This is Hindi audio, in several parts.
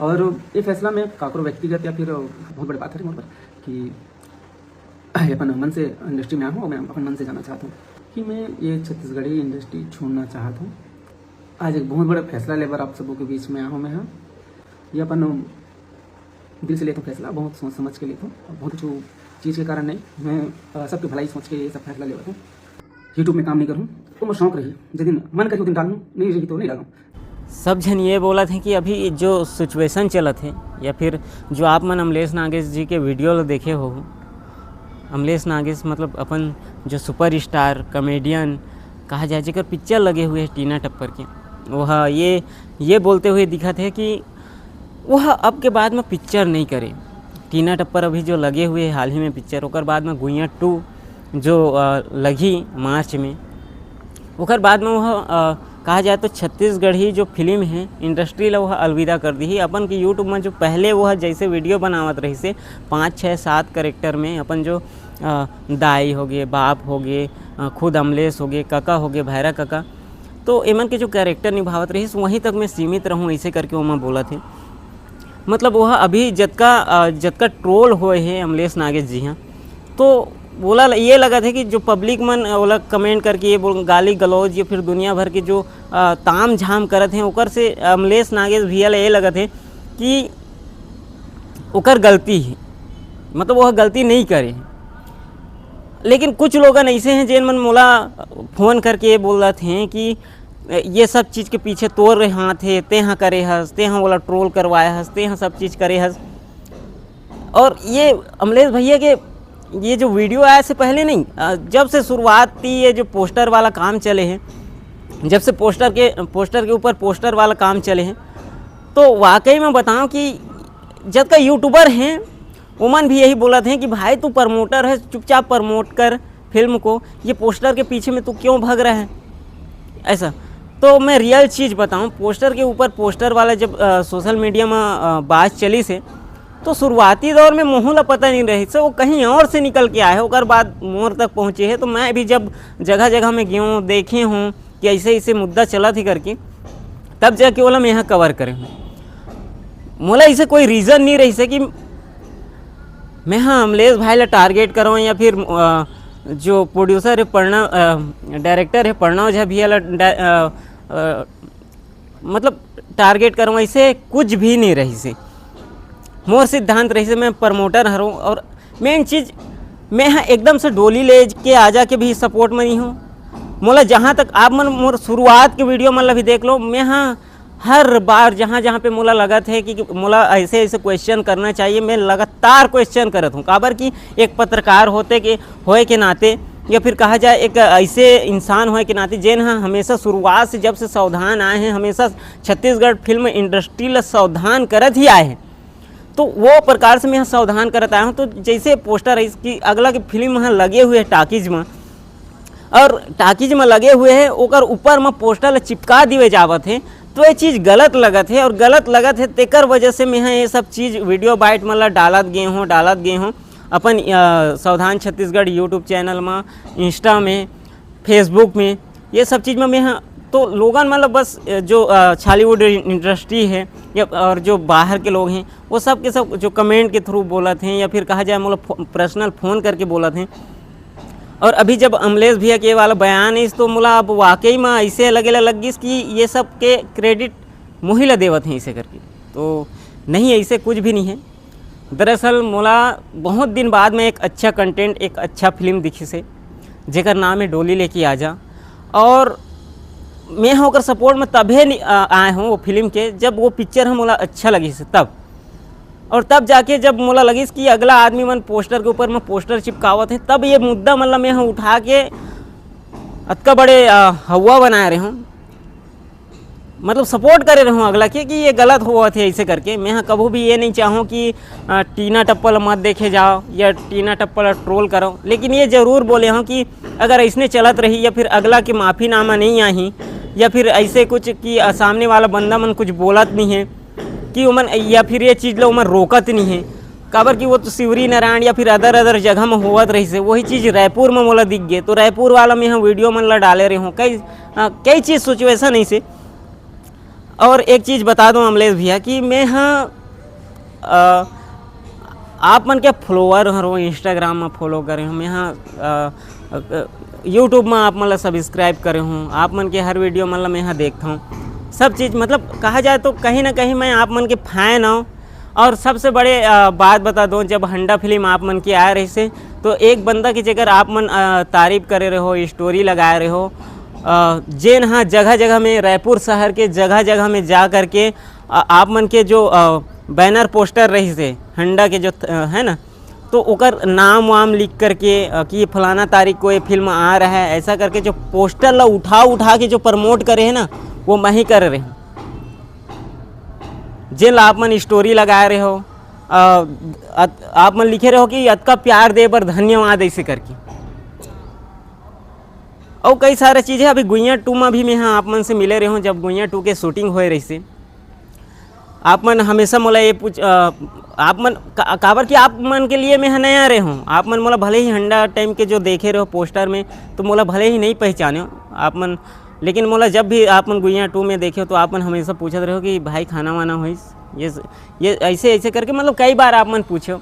और ये फैसला में काकरो व्यक्तिगत या फिर बहुत बड़ी बात है मोर पर कि अपन मन से इंडस्ट्री में आया हूँ, मैं अपन मन से जाना चाहता हूँ कि मैं ये छत्तीसगढ़ी इंडस्ट्री छोड़ना चाहता हूँ। आज एक बहुत बड़ा फैसला लेकर आप सबों के बीच में आया हूँ मैं। हाँ, ये अपन दिल से लेता हूँ फैसला, बहुत सोच समझ के लेता हूँ, बहुत जो चीज़ के कारण नहीं, मैं सबकी भलाई सोच के ये सब फैसला लेता हूँ। यूट्यूब में काम नहीं करूँ तो मैं शौक रही, जिस दिन मन करी उस दिन डालूँ, नहीं रही तो नहीं डालूँ। सब जन ये बोला थे कि अभी जो सिचुएशन चलत है या फिर जो आप मन अमलेश नागेश जी के वीडियो देखे हो, अमलेश नागेश मतलब अपन जो सुपर स्टार कॉमेडियन कहा जाए जेकर पिक्चर लगे हुए हैं टीना टप्पर के, वह ये बोलते हुए दिखा थे कि वह अब के बाद में पिक्चर नहीं करे। टीना टप्पर अभी जो लगे हुए हाल ही में पिक्चर, ओकर बाद में गुइया 2 जो लगी मार्च में, ओकर बाद में वह कहा जाए तो छत्तीसगढ़ी जो फिल्म है इंडस्ट्री ला वह अलविदा कर दी ही। अपन के यूट्यूब में जो पहले वह जैसे वीडियो बनावत रही से 5, 6, 7 कैरेक्टर में अपन जो दाई हो गए, बाप हो गए, खुद अमलेश हो गए, काका हो गए, भैरा काका, तो एमन के जो कैरेक्टर निभावत रही वहीं तक मैं सीमित रहूँ ऐसे करके वो मैं बोला थे। मतलब वह अभी जतका ट्रोल हुए हैं अमलेश नागेश जी हाँ, तो बोला ये लगा था कि जो पब्लिक मन ओला कमेंट करके ये बोल गाली गलौज या फिर दुनिया भर के जो ताम झाम करत हैं ओकर से अमलेश नागेश भैया ये लगा थे कि ओकर गलती है, मतलब वह गलती नहीं करे। लेकिन कुछ लोग ऐसे हैं जिन मन मोला फ़ोन करके ये बोल रहे थे कि ये सब चीज़ के पीछे तोड़ रहे हाथ है, ते हाँ करे हंस, ते हाँ बोला ट्रोल करवाया हंस, ते हाँ सब चीज़ करे हंस। और ये अमलेश भैया के ये जो वीडियो आया से पहले नहीं, जब से शुरुआत थी ये जो पोस्टर वाला काम चले हैं, जब से पोस्टर के ऊपर पोस्टर वाला काम चले हैं, तो वाकई में बताऊं कि जब का यूट्यूबर हैं उमन भी यही बोला थे कि भाई तू प्रमोटर है, चुपचाप प्रमोट कर फिल्म को, ये पोस्टर के पीछे में तू क्यों भाग रहा है ऐसा। तो मैं रियल चीज़ बताऊं, पोस्टर के ऊपर पोस्टर वाला जब सोशल मीडिया में बात चली से, तो शुरुआती दौर में मोहला पता नहीं रही से वो कहीं और से निकल के आए, और बाद मोर तक पहुँचे हैं। तो मैं भी जब जगह जगह में गया हूँ, देखे हूँ कि ऐसे ऐसे मुद्दा चला थी करके, तब जाके बोला मैं यहाँ कवर करे हूँ। मोला ऐसे कोई रीज़न नहीं रही से कि मैं हाँ अमलेश भाई ला टारगेट कराऊँ या फिर जो प्रोड्यूसर है प्रणव, डायरेक्टर है प्रणव झा भैया ला मतलब टारगेट करूँ, ऐसे कुछ भी नहीं रही से। मोर सिद्धांत रही से मैं प्रमोटर हूँ, और मेन चीज़ मैं हाँ एकदम से डोली ले के आ जा के भी सपोर्ट में नहीं हूँ। मोला जहाँ तक आप मन मोर शुरुआत के वीडियो मतलब भी देख लो, मैं हाँ हर बार जहाँ जहाँ पे मोला लगा थे कि मोला ऐसे ऐसे क्वेश्चन करना चाहिए, मैं लगातार क्वेश्चन करत हूँ। काबर कि एक पत्रकार होए के नाते या फिर कहा जाए एक ऐसे इंसान होए के नाते जिन हाँ हमेशा शुरुआत से जब से सावधान आए हैं, हमेशा छत्तीसगढ़ फिल्म इंडस्ट्री ला सावधान करत ही आए हैं, तो वो प्रकार से मैं यहाँ सावधान करत आया हूँ। तो जैसे पोस्टर है इसकी अगला की फिल्म यहाँ लगे हुए है टाकीज में, और टाकीज में लगे हुए हैं ओकर ऊपर में पोस्टर चिपका दिए जावत है, तो ये चीज़ गलत लगत है। और गलत लगत है तेकर वजह से मैं ये सब चीज़ वीडियो बाइट मतलब डालत गए हूँ अपन सावधान छत्तीसगढ़ यूट्यूब चैनल में, इंस्टा में, फेसबुक में, ये सब चीज़ में मैं यहाँ तो लोगन मतलब बस जो छालीवुड इंडस्ट्री है या और जो बाहर के लोग हैं वो सब के सब जो कमेंट के थ्रू बोला थे या फिर कहा जाए मतलब पर्सनल फ़ोन करके बोला थे। और अभी जब अमलेश भैया के वाला बयान है तो मुला अब वाकई में ऐसे लग गई कि ये सब के क्रेडिट मुहिला देवत हैं ऐसे करके, तो नहीं ऐसे कुछ भी नहीं है। दरअसल मोला बहुत दिन बाद में एक अच्छा कंटेंट, एक अच्छा फिल्म दिखी से जेकर नाम है डोली लेके आ जा, और मैं होकर सपोर्ट में तभी आए हूँ वो फिल्म के जब वो पिक्चर हम मोला अच्छा लगी से तब, और तब जाके जब मोला लगी कि अगला आदमी मन पोस्टर के ऊपर में पोस्टर चिपकावत है, तब ये मुद्दा मतलब मैं यहाँ उठा के अतका बड़े हवा बनाए रहे हूँ, मतलब सपोर्ट करे रहे हूँ अगला के कि ये गलत हुआ थे ऐसे करके। मैं यहाँ कभी भी ये नहीं चाहूँ कि टीना टप्पल मत देखे जाओ या टीना टप्पल ट्रोल करो, लेकिन ये ज़रूर बोले हूँ कि अगर ऐसने चलत रही या फिर अगला के माफ़ीनामा नहीं आई या फिर ऐसे कुछ कि सामने वाला बंदा मन कुछ बोलत नहीं है कि उमन या फिर ये चीज़ लो उमन रोकत नहीं है, काबर कि वो तो शिवरी नारायण या फिर अदर जगह में होवत रही से, वही चीज़ रायपुर में मोला दिख गए, तो रायपुर वाला में यहाँ वीडियो मन ला डाले रही हूँ कई चीज़ सिचुएशन ऐसे। और एक चीज़ बता दूं अमलेश भैया कि मैं हाँ आप मन के फॉलोअर हो, इंस्टाग्राम में फॉलो करे हूँ, मैं हाँ यूट्यूब में आप मतलब सब्सक्राइब करे हूँ, आप मन के हर वीडियो मतलब मैं यहाँ देखता हूँ सब चीज़। मतलब कहा जाए तो कहीं ना कहीं मैं आप मन के फैन हूँ। और सबसे बड़े बात बता दूँ, जब हंडा फिल्म आप मन की आ रही से तो एक बंदा की जगह आप मन तारीफ करे रहे हो, स्टोरी लगा रहे हो, जेन हाँ जगह जगह में रायपुर शहर के जगह जगह में जा कर के आप मन के जो बैनर पोस्टर रही से हंडा के जो है ना, तो ओकर नाम वाम लिख करके कि फलाना तारीख को ये फिल्म आ रहा है, ऐसा करके जो पोस्टर ला उठा के जो प्रमोट करे है ना, वो मैं ही कर रहे हूँ। जिन आप मन स्टोरी लगा रहे हो, आप मन लिखे रहे हो कि अतका प्यार दे पर धन्यवाद ऐसे करके, और कई सारे चीज़ें। अभी गुइया 2 में भी मैं हाँ आप मन से मिले रहे हूँ, जब गुइया 2 के शूटिंग हो रही से आप मन हमेशा मोला ये पूछ आप मन काबर कि आप मन के लिए मैं नया रहे हूँ। आप मन मोला भले ही हंडा टाइम के जो देखे रहे हो पोस्टर में, तो मोला भले ही नहीं पहचाने हो आप मन, लेकिन मोला जब भी आप मन गुइया 2 में देखे हो तो आप मन हमेशा पूछत रहे हो कि भाई खाना वाना होइस, ये ऐसे ऐसे करके, मतलब कई बार आप मन पूछो।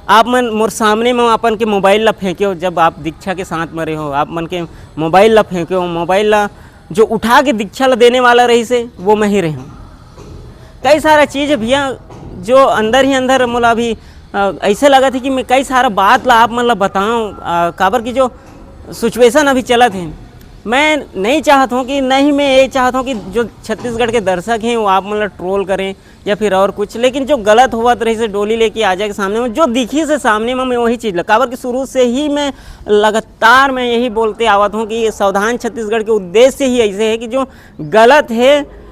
आप मन मोर सामने में अपन के मोबाइल ला फेंके, जब आप दीक्षा के साथ में रहे हो आप मन के मोबाइल ला फेंके हो, मोबाइल ला जो उठा के दीक्षा ला देने वाला रही से वो मैं ही रही हूँ। कई सारा चीज़ भैया जो अंदर ही अंदर मोला अभी ऐसे लगा था कि मैं कई सारा बात ला आप मन ला बताऊँ, काबर की जो सिचुएशन अभी चलत है, मैं नहीं चाहता हूँ कि नहीं, मैं ये चाहता हूँ कि जो छत्तीसगढ़ के दर्शक हैं वो आप मतलब ट्रोल करें या फिर और कुछ, लेकिन जो गलत हुआ तो रही से डोली लेके आ जाए के सामने में, जो दिखी से सामने में मैं वही चीज़ काबर कि शुरू से ही मैं लगातार मैं यही बोलते आवत हूँ कि सावधान छत्तीसगढ़ के उद्देश्य ही ऐसे है कि जो गलत है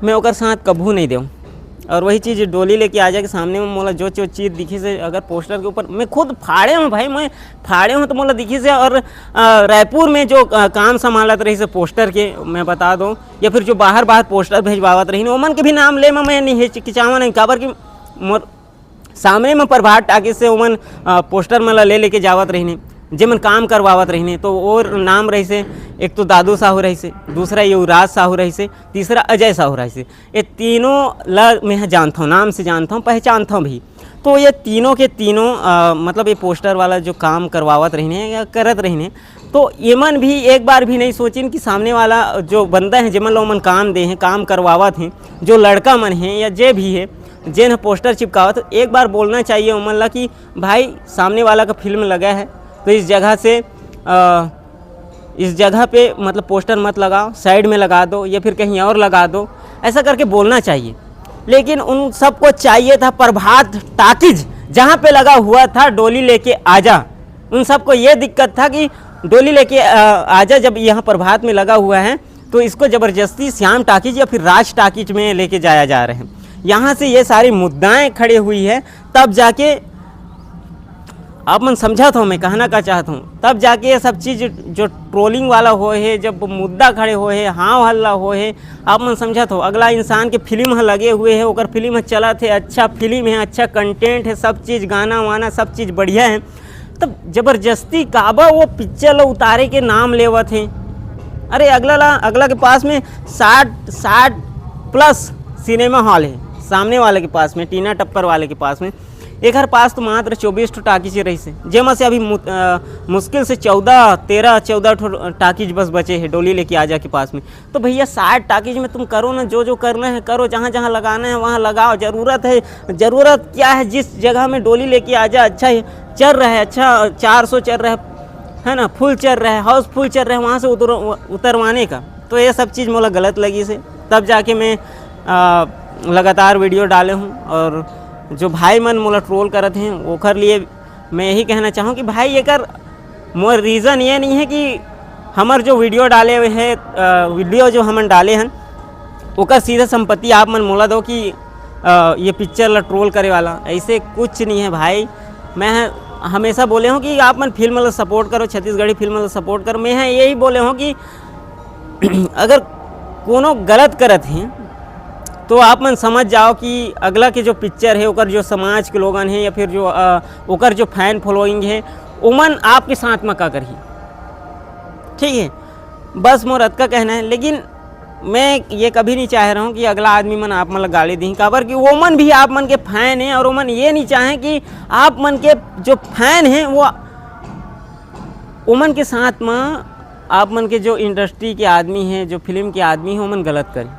मैं ओकर साथ कभू नहीं दूँ। और वही चीज़ डोली लेके आ जाए के सामने में मोला जो चीज़ दिखी से, अगर पोस्टर के ऊपर मैं खुद फाड़े हूँ भाई, मैं फाड़े हूँ तो मोला दिखी से। और रायपुर में जो काम संभालत रही से पोस्टर के मैं बता दूँ, या फिर जो बाहर पोस्टर भेजवावत रही ओमन के भी नाम ले मैं नहीं हिचकिचावा नहीं, काबर कि मोर सामने में प्रभात टाकी से ओमन पोस्टर में ले लेके जावत रही जेमन काम करवावत रही, तो और नाम रही से, एक तो दादू साहू रही से, दूसरा युवराज साहू रही से, तीसरा अजय साहू रही से। ये तीनों ला मैं जानता हूँ, नाम से जानता हूँ, पहचानता हूँ भी। तो ये तीनों के तीनों मतलब ये पोस्टर वाला जो काम करवावत रही या करत रही, तो एमन भी एक बार भी नहीं सोचिन कि सामने वाला जो बंदा है जेमन लोग मन काम दे हैं, काम करवावत हैं, जो लड़का मन है या जे भी है जेन पोस्टर चिपकावत, एक बार बोलना चाहिए उमन ला कि भाई सामने वाला का फिल्म लगा है तो इस जगह से इस जगह पे मतलब पोस्टर मत लगाओ, साइड में लगा दो या फिर कहीं और लगा दो, ऐसा करके बोलना चाहिए। लेकिन उन सबको चाहिए था प्रभात टाकीज जहाँ पे लगा हुआ था डोली लेके आजा, उन सबको ये दिक्कत था कि डोली लेके आजा जब यहाँ प्रभात में लगा हुआ है तो इसको ज़बरदस्ती श्याम टाकीज या फिर राज टाकीज में लेके जाया जा रहे हैं। यहाँ से ये सारी मुद्दाएं खड़ी हुई है, तब जाके आप मन समझा था मैं कहना का चाहता हूँ, तब जाके ये सब चीज़ जो ट्रोलिंग वाला हो है, जब मुद्दा खड़े हो है, हाँ हल्ला हो है, आप मन समझा था अगला इंसान के फिल्म लगे हुए है, ओकर फिल्म चला थे, अच्छा फिल्म है, अच्छा कंटेंट है, सब चीज़ गाना वाना सब चीज़ बढ़िया है, तब जबरदस्ती काबा वो पिक्चर ला उतारे के नाम लेवत हैं। अरे अगला के पास में 60 प्लस सिनेमा हॉल है, सामने वाले के पास में, टीना टप्पर वाले के पास में, एक हर पास तो मात्र 24 टाकीज रही से, जेमा से अभी मुश्किल से 14 टाकीज बस बचे हैं डोली लेके आजा के पास में। तो भैया 60 टाकीज में तुम करो ना, जो करना है करो, जहाँ जहाँ लगाना है वहाँ लगाओ। ज़रूरत क्या है, जिस जगह में डोली लेके आजा अच्छा चल रहा है, अच्छा 400 चल रहा है ना, फुल चल रहा है, हाउसफुल चल रहा है, वहाँ से उतरवाने का। तो ये सब चीज़ मोला गलत लगी से, तब जाके मैं लगातार वीडियो डाले हूँ। और जो भाई मन मोला ट्रोल करत हैं ओकर लिए मैं यही कहना चाहूँ कि भाई एकर मोर रीज़न ये नहीं है कि हमार जो वीडियो डाले हुए हैं, वीडियो जो हमन डाले हैं ओकर सीधा संपत्ति आप मन मोला दो कि ये पिक्चर ला ट्रोल करे वाला, ऐसे कुछ नहीं है भाई। मैं हमेशा बोले हूँ कि आप मन फिल्म ला सपोर्ट करो, छत्तीसगढ़ी फिल्म ला सपोर्ट करो। मैं यही बोले हूँ कि अगर कोनो गलत करत हैं तो आप मन समझ जाओ कि अगला के जो पिक्चर है ओकर जो समाज के लोगन है या फिर जो ओकर जो फैन फॉलोइंग है उमन आपके साथ में का करही, ठीक है। बस मोर अतका कहना है। लेकिन मैं ये कभी नहीं चाह रहा हूँ कि अगला आदमी मन आप मन गाली दी, काबर कि वो मन भी आप मन के फैन हैं और वो मन ये नहीं चाहें कि आप मन के जो फैन हैं वो मन के साथ में आप मन के जो इंडस्ट्री के आदमी हैं, जो फिल्म के आदमी हैं, वो मन गलत करें।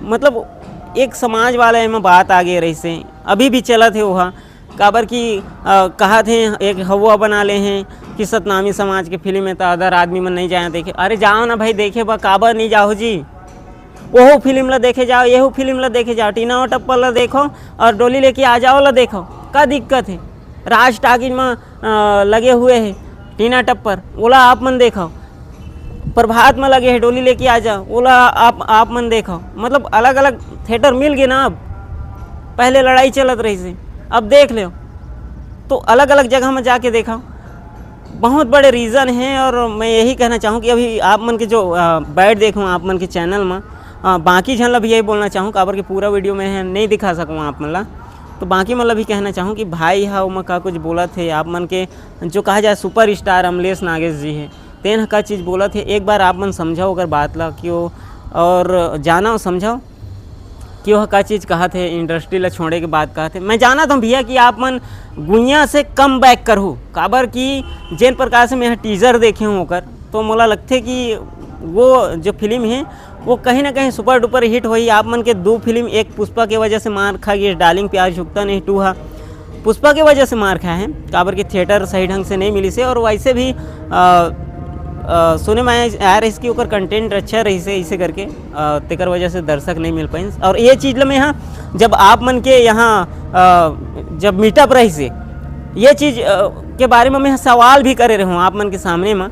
मतलब एक समाज वाला एम बात आगे रही से अभी भी चलत है वहाँ, काबर की कहा थे एक हवा बना ले हैं कि सतनामी समाज के फिल्म में तो अदर आदमी मन नहीं जाए देखे। अरे जाओ ना भाई देखे बा, काबर नहीं जाओ जी, वह फिल्म ला देखे जाओ, यह फिल्म ला देखे जाओ, टीना और टप्पल ला देखो और डोली लेके आ जाओ ला देखो, क्या दिक्कत है। राज टाकिज में लगे हुए हैं टीना टप्पर, ओला आप मन देखो, प्रभात में लगे है डोली लेके आ जाओ, ओला आप मन देखो। मतलब अलग अलग थिएटर मिल गए ना, अब पहले लड़ाई चलत रही से, अब देख लो तो अलग अलग जगह में जाके देखा। बहुत बड़े रीज़न हैं और मैं यही कहना चाहूँ कि अभी आप मन के जो बैठ देखूँ आप मन के चैनल में, बाकी झन ला भी यही बोलना चाहूँ, काबर के पूरा वीडियो में नहीं दिखा सकूँ आप मन ला, तो बाकी मतलब भी कहना चाहूँ कि भाई हाँ मैं का कुछ बोला थे आप मन के जो कहा जाए सुपर स्टार अमलेश नागेश जी है, तेन का चीज़ बोला थे, एक बार आप मन समझाओ अगर बात ला क्यों और जाना समझाओ कि वह का चीज़ कहा थे इंडस्ट्री ला छोड़े के बाद कहा थे। मैं जाना था भैया कि आप मन गुइया से कम बैक करो, काबर की जिन प्रकार से मैं टीज़र देखे हूँ होकर, तो मोला लगते कि वो जो फिल्म है वो कहीं ना कहीं सुपर डुपर हिट हुई। आप मन के दो फिल्म, एक पुष्पा की वजह से मार खा गई, डार्लिंग प्यार झुकता नहीं 2 हा पुष्पा की वजह से मार खाया है, काबर के थिएटर सही ढंग से नहीं मिली से, और वैसे भी सुने में आ रही इसकी ऊपर कंटेंट अच्छा रही से, इसे करके तेकर वजह से दर्शक नहीं मिल पाए। और ये चीज़ में यहाँ जब आप मन के यहाँ जब मीटअप रही से ये चीज़ के बारे में मैं सवाल भी करे रहा हूँ आप मन के सामने में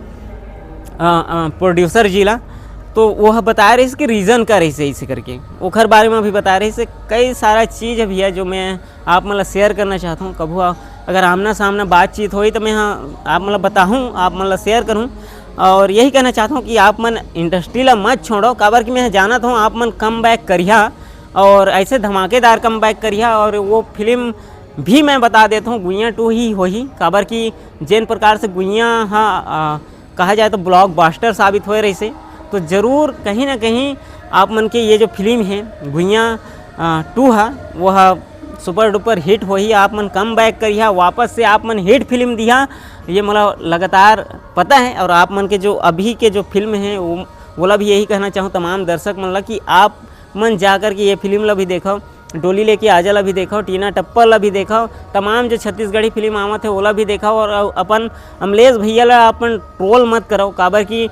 प्रोड्यूसर जी ला, तो वह बता रही इसके रीज़न का रही से, इसे करके ओखर बारे में भी बता रही से। कई सारा चीज़ है भैया जो मैं आप मतलब शेयर करना चाहता हूँ, कभू अगर आमना सामना बातचीत हुई तो मैं हाँ आप मतलब बताऊँ, आप मतलब शेयर करूँ। और यही कहना चाहता हूँ कि आप मन इंडस्ट्री ला मत छोड़ो, काबर कि मैं जानता हूँ आप मन कम बैक करिया और ऐसे धमाकेदार कम बैक करिया। और वो फिल्म भी मैं बता देता हूँ गुइया 2 ही हो ही, काबर कि जिन प्रकार से गुइया हाँ कहा जाए तो ब्लॉकबस्टर साबित हो रही से, तो ज़रूर कहीं ना कहीं आप मन के ये जो फिल्म है गुइया 2 है वह सुपर डुपर हिट हो ही। आप मन कम बैक करिया, वापस से आप मन हिट फिल्म दिया, ये मतलब लगातार पता है। और आप मन के जो अभी के जो फिल्म हैं वो भी यही कहना चाहूँ तमाम दर्शक मन ला कि आप मन जा कर के ये फिल्म ला भी देखो, डोली लेके आजा ला भी देखो, टीना टप्पर ला भी देखो, तमाम जो छत्तीसगढ़ी फिल्म आवत है ओला भी देखो। और अपन अमलेश भैया ला अपन ट्रोल मत करो, काबर की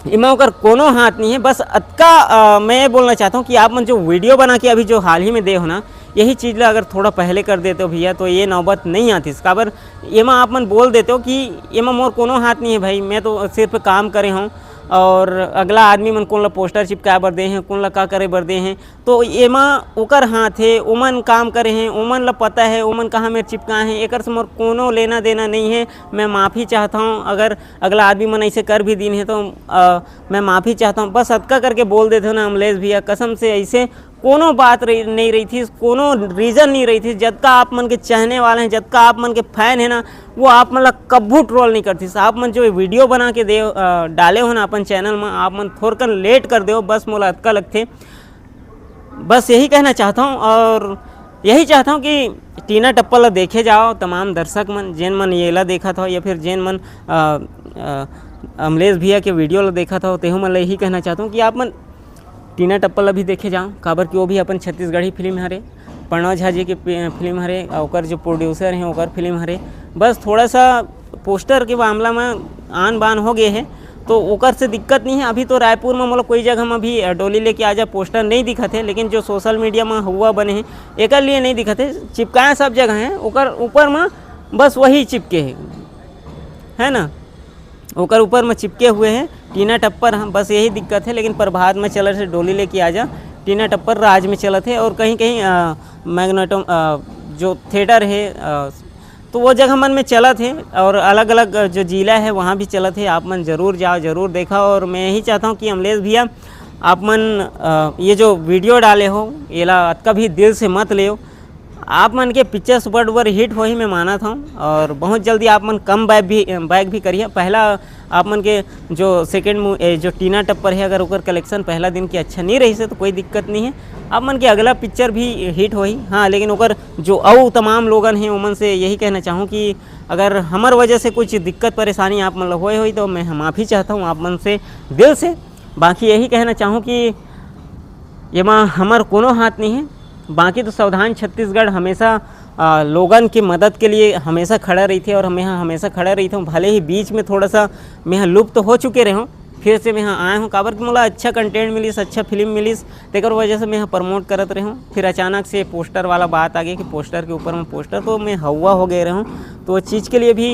इमा ओकर कोनो हाथ नहीं है। बस अतका मैं ये बोलना चाहता हूँ कि आप मन जो वीडियो बना के अभी जो हाल ही में दे हो ना, यही चीज़ ला अगर थोड़ा पहले कर देते हो भैया तो ये नौबत नहीं आती। काबर एमा आप मन बोल देते हो कि एमा मोर कोनो हाथ नहीं है भाई, मैं तो सिर्फ काम करे हूँ और अगला आदमी मन कौन ला पोस्टर चिपकाए बर दे हैं, कौन ला का करे बर दे हैं, तो एमा ओकर हाथ है, ओमन काम करे हैं, ओमन ला पता है ओमन कहाँ मेरे चिपकाए हैं, एकर से मोर कोनो लेना देना नहीं है। मैं माफ़ी चाहता हूँ अगर अगला आदमी मन ऐसे कर भी दिन है तो मैं माफ़ी चाहता हूँ। बस अतका करके बोल देते हो ना अमलेश भैया, कसम से ऐसे कोनो बात नहीं रही थी, कोनो रीज़न नहीं रही थी। जब का आप मन के चाहने वाले हैं, जब का आप मन के फैन है ना, वो आप मन ला कभी ट्रोल नहीं करती। आप मन जो वीडियो बना के दे डाले हो ना अपन चैनल में, आप मन थोड़ा लेट कर दो, बस मोला अतका लगते। बस यही कहना चाहता हूँ और यही चाहता हूँ कि टीना टप्पल ला देखे जाओ तमाम दर्शक मन, जिन मन ये ला देखा था या फिर जिन मन अमलेश भैया के वीडियो ला देखा था, तेहू मन ला यही कहना चाहता हूँ कि आप मन टीना टप्पल अभी देखे जाओ, काबर कि वो भी अपन छत्तीसगढ़ी फिल्म हरे, प्रणव झा जी की फिल्म हरे, और जो प्रोड्यूसर हैं ओकर फिल्म हरे। बस थोड़ा सा पोस्टर के मामला में आन बान हो गए हैं, तो ओकर से दिक्कत नहीं है। अभी तो रायपुर में मतलब कोई जगह में भी डोली लेके आजा पोस्टर नहीं दिखते, लेकिन जो सोशल मीडिया में हुआ बने हैं एक लिए नहीं दिखते, चिपकाए सब जगह हैं, ओकर ऊपर में बस वही चिपके है ना, ओकर ऊपर में चिपके हुए हैं टीना टप्पर। हम बस यही दिक्कत है, लेकिन प्रभात में चलत है डोली लेके आजा, टीना टप्पर राज में चलत है, और कहीं कहीं मैग्नेटो जो थिएटर है तो वो जगह मन में चलत है, और अलग अलग जो जिला है वहाँ भी चलत है। आप मन ज़रूर जाओ, ज़रूर देखा। और मैं यही चाहता हूँ कि अमलेश भैया आप मन ये जो वीडियो डाले हो ये ला कभी दिल से मत ले, आप मन के पिक्चर सुपर डुपर हिट हो ही मैं मानत हूँ, और बहुत जल्दी आप मन कम बैक भी करिए। पहला आप मन के जो सेकेंड जो टीना टप्पर है, अगर ओकर कलेक्शन पहला दिन के अच्छा नहीं रही से तो कोई दिक्कत नहीं है, आप मन के अगला पिक्चर भी हिट हो ही। हाँ, लेकिन ओकर जो और तमाम लोगन हैं उमन से यही कहना चाहूँ कि अगर हमार वजह से कुछ दिक्कत परेशानी आप मन होए हुई तो मैं माफ़ी चाहता हूँ आप मन से दिल से। बाकी यही कहना चाहूँ कि ये माँ हमार कोनो हाथ नहीं है। बाकी तो सावधान छत्तीसगढ़ हमेशा लोगन की मदद के लिए हमेशा खड़ा रही थे, और हम यहाँ हमेशा खड़ा रही हूँ। भले ही बीच में थोड़ा सा मैं यहाँ लुप्त हो चुके रहे हूँ, फिर से मैं यहाँ आया हूँ काबर कि मोला अच्छा कंटेंट मिलिस, अच्छा फिल्म मिलिस, तेकर वजह से मैं यहाँ प्रमोट करत रहे हूँ। फिर अचानक से पोस्टर वाला बात आ गई कि पोस्टर के ऊपर में पोस्टर, तो मैं हवा हो गए रहे हूँ। तो उस चीज़ के लिए भी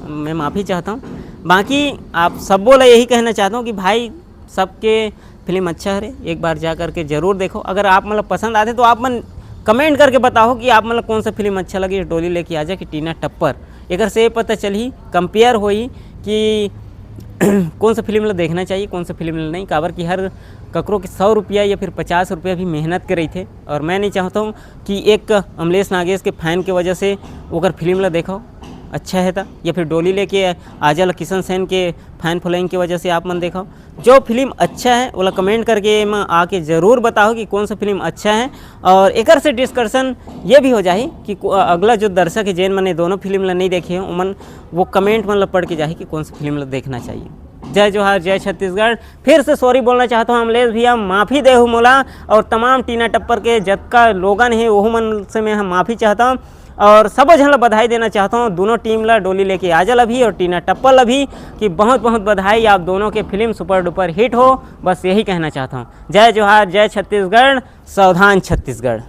मैं माफ़ी चाहता हूँ। बाकी आप सब बोला यही कहना चाहता हूँ कि भाई सबके फिल्म अच्छा है, एक बार जा कर के ज़रूर देखो। अगर आप मतलब पसंद आते तो आप मन कमेंट करके बताओ कि आप मतलब कौन सा फिल्म अच्छा लगी, डोली लेके आ जाए कि टीना टप्पर। एक से पता चली कंपेयर होई कि कौन सा फिल्म देखना चाहिए, कौन सा फिल्म नहीं। काबर कि हर ककरों के 100 रुपया या फिर 50 रुपया भी मेहनत कर रही थे, और मैं नहीं चाहता हूँ कि एक अमलेश नागेश के फैन की वजह से ओकर फिल्म देखो अच्छा है था, या फिर डोली लेके आजल किशन सेन के फैन फॉलोइंग की वजह से आप मन देखो। जो फिल्म अच्छा है वो कमेंट करके में आके ज़रूर बताओ कि कौन सा फिल्म अच्छा है, और एक से डिस्कशन ये भी हो जाए कि अगला जो दर्शक है जैन मैंने दोनों फिल्म नहीं देखे हैं उमन वो कमेंट मतलब पढ़ के जाए कि कौन सा फिल्म देखना चाहिए। जय जोहार, जय छत्तीसगढ़। फिर से सॉरी बोलना चाहता हूँ अमलेश भैया, माफ़ी दे मोला, और तमाम टीना टप्पर के जतका लोगन है वो मन से मैं माफ़ी चाहता हूँ, और सब झन बधाई देना चाहता हूँ दोनों टीम ला, डोली लेके आजल अभी और टीना टप्पर अभी, कि बहुत बहुत बधाई, आप दोनों के फिल्म सुपर डुपर हिट हो। बस यही कहना चाहता हूँ। जय जोहार, जय छत्तीसगढ़, सावधान छत्तीसगढ़।